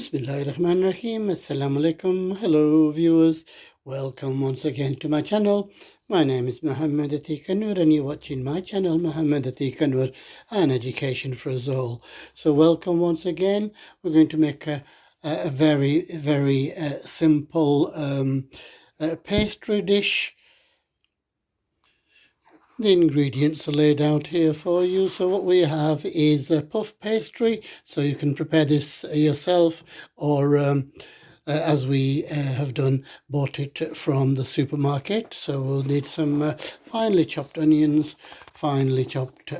Bismillahirrahmanirrahim. Assalamu alaikum. Hello, viewers. Welcome once again to my channel. My name is Muhammad Atiq Anwar and you're watching my channel, Muhammad Atiq Anwar, and Education for Us All. So, welcome once again. We're going to make a very simple pastry dish. The ingredients are laid out here for you. So what we have is a puff pastry. So you can prepare this yourself, or as we have done, bought it from the supermarket. So we'll need some finely chopped onions, finely chopped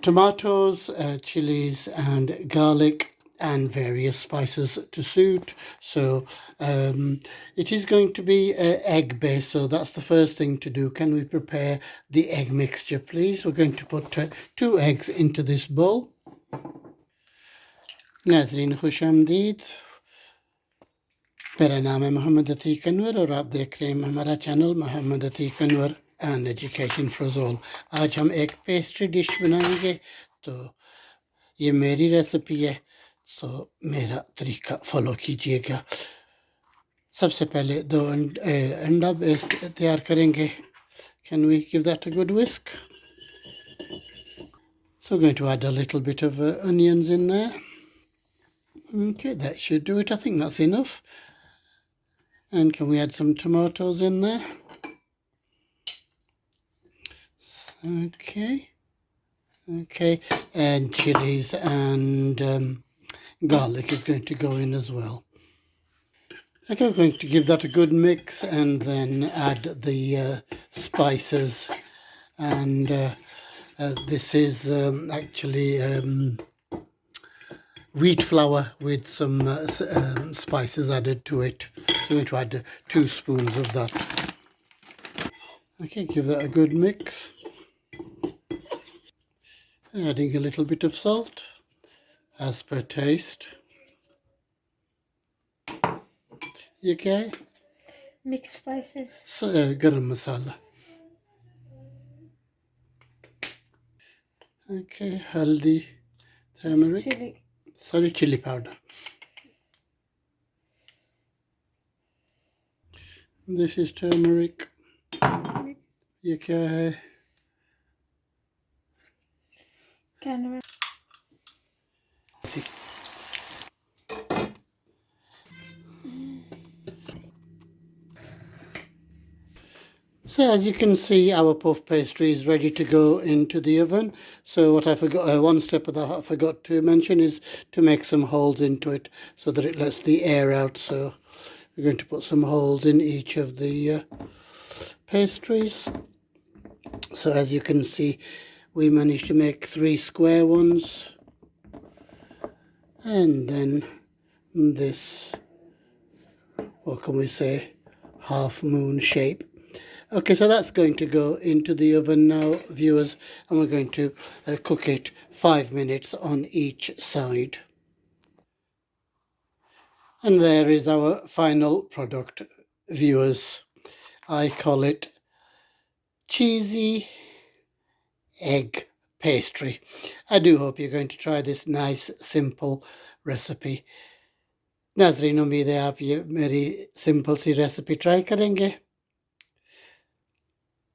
tomatoes, chilies and garlic, and various spices to suit. So it is going to be egg based, so that's the first thing to do. Can we prepare the egg mixture, please? We're going to put 2 eggs into this bowl. नाज़रीन खुश आमदीद, मेरा नाम है मोहम्मद अतीक अनवर और आप देख रहे हैं हमारा channel Mohammad Atiq Anwar and education for us all. आज हम एक पेस्ट्री डिश बनाएंगे। तो ये मेरी रेसिपी है, सो मेरा तरीका फॉलो कीजिएगा। सबसे पहले 2 अंडा तैयार करेंगे। Can we give that a good whisk? So we're going to add a little bit of onions in there. Okay, that should do it. I think that's enough. And can we add some tomatoes in there? Okay. Okay, and chilies and garlic is going to go in as well. Okay, I'm going to give that a good mix and then add the spices. And this is actually wheat flour with some spices added to it. So I'm going to add 2 spoons of that. Okay, give that a good mix. Adding a little bit of salt as per taste. You okay? Mixed spices. So, garam masala. Okay, haldi, turmeric. Chili powder. This is turmeric. ये क्या है? Canada. See. So as you can see, our puff pastry is ready to go into the oven. So what I forgot, one step that I forgot to mention is to make some holes into it so that it lets the air out. So we're going to put some holes in each of the pastries. So as you can see, we managed to make 3 square ones, and then this, what can we say, half moon shape. Okay, so that's going to go into the oven now, viewers, and we're going to cook it 5 minutes on each side. And there is our final product, viewers. I call it cheesy egg pastry. I do hope you're going to try this nice simple recipe. नाज़रीन, उम्मीद है आप ये मेरी simple सी recipe try करेंगे.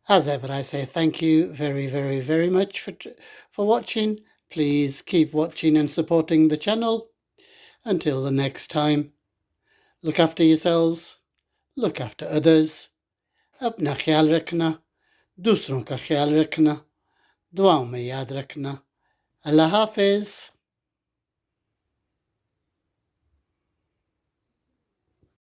As ever, I say thank you very much for watching. Please keep watching and supporting the channel. Until the next time, look after yourselves, look after others. अपना ख्याल रखना, दूसरों का ख्याल रखना, दुआओं में याद रखना. Allah Hafiz.